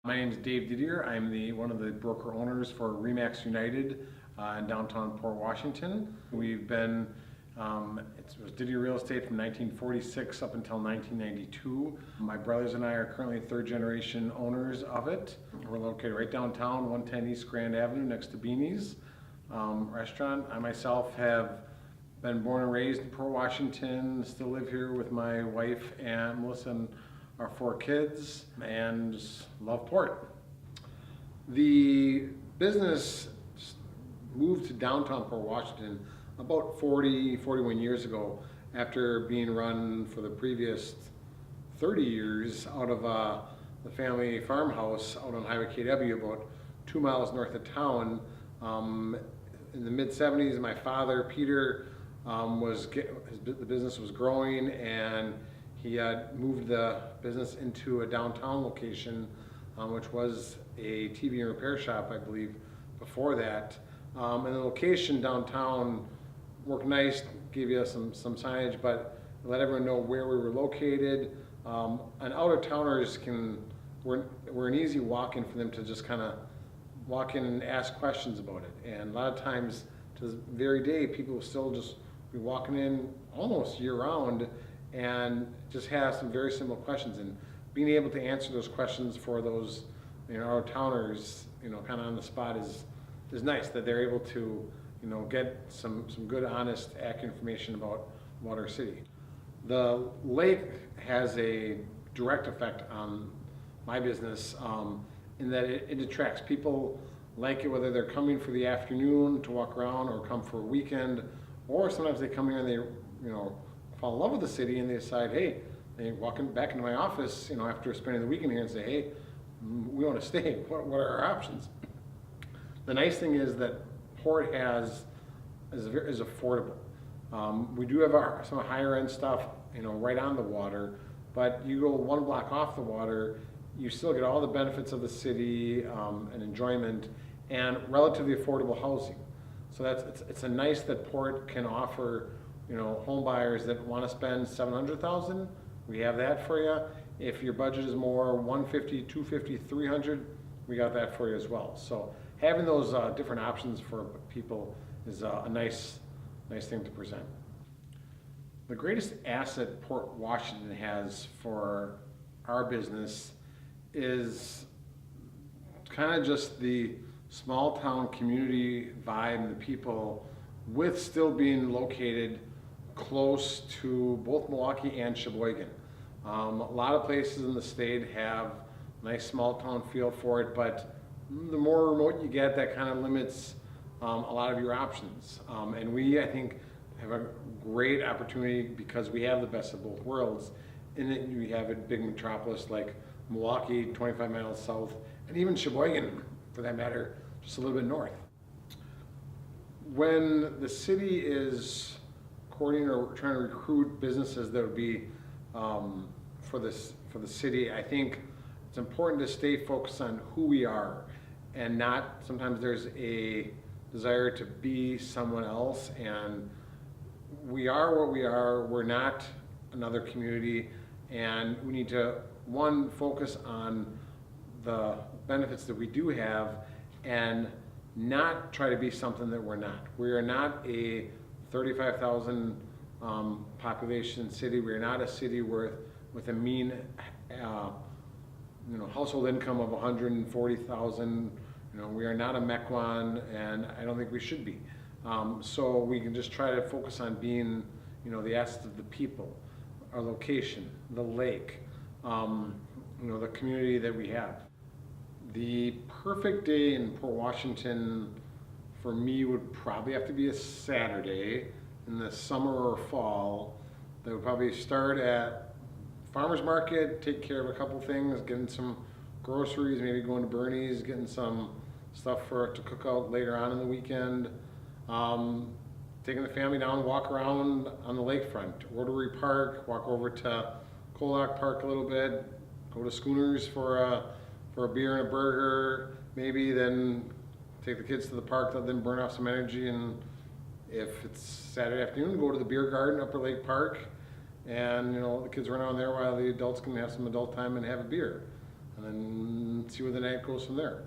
My name is Dave Didier. I'm one of the broker owners for Remax United in downtown Port Washington. We've been, it was Didier Real Estate from 1946 up until 1992. My brothers and I are currently third generation owners of it. We're located right downtown, 110 East Grand Avenue next to Beanie's restaurant. I myself have been born and raised in Port Washington, still live here with my wife and Melissa and our 4 kids, and just love Port. The business moved to downtown Port Washington about 41 years ago after being run for the previous 30 years out of the family farmhouse out on Highway KW about 2 miles north of town. In the mid-70s, my father, Peter, the business was growing, and he had moved the business into a downtown location, which was a TV and repair shop, I believe, before that. And the location downtown worked nice, gave you some signage, but let everyone know where we were located. And out-of-towners we're an easy walk-in for them to just kind of walk in and ask questions about it. And a lot of times, to this very day, people will still just be walking in almost year-round and just have some very simple questions, and being able to answer those questions for those out-of-towners, kind of on the spot is nice, that they're able to get some good, honest, accurate information about our city. The lake has a direct effect on my business in that it attracts people. Like it whether they're coming for the afternoon to walk around or come for a weekend, or sometimes they come here and they fall in love with the city and they decide, hey, they walk back into my office after spending the weekend here and say, hey, we want to stay. What are our options? The nice thing is that Port is affordable. We do have some higher end stuff right on the water, but you go 1 block off the water, you still get all the benefits of the city and enjoyment and relatively affordable housing. So it's a nice that Port can offer home buyers that want to spend $700,000. We have that for you. If your budget is more $150,000, $250,000, $300,000, we got that for you as well. So having those different options for people is a nice thing to present. The greatest asset Port Washington has for our business is kind of just the small town community vibe and the people, with still being located close to both Milwaukee and Sheboygan. A lot of places in the state have a nice small town feel for it, but the more remote you get, that kind of limits a lot of your options. And we, I think, have a great opportunity because we have the best of both worlds in that we have a big metropolis like Milwaukee, 25 miles south, and even Sheboygan, for that matter, just a little bit north. When the city is courting or trying to recruit businesses that would be for the city, I think it's important to stay focused on who we are, and not, sometimes there's a desire to be someone else, and we are what we are. We're not another community, and we need to, one, focus on the benefits that we do have and not try to be something that we're not. We are not a 35,000 population city. We are not a city with a mean household income of 140,000. We are not a Mequon, and I don't think we should be. So we can just try to focus on being the assets of the people, our location, the lake, the community that we have. The perfect day in Port Washington for me would probably have to be a Saturday in the summer or fall. That would probably start at farmer's market, take care of a couple things, getting some groceries, maybe going to Bernie's, getting some stuff to cook out later on in the weekend. Taking the family down, walk around on the lakefront, Rotary Park, walk over to Colac Park a little bit, go to Schooners for a beer and a burger, maybe then take the kids to the park, let them burn off some energy, and if it's Saturday afternoon, go to the beer garden, Upper Lake Park, and the kids run around there while the adults can have some adult time and have a beer. and then see where the night goes from there.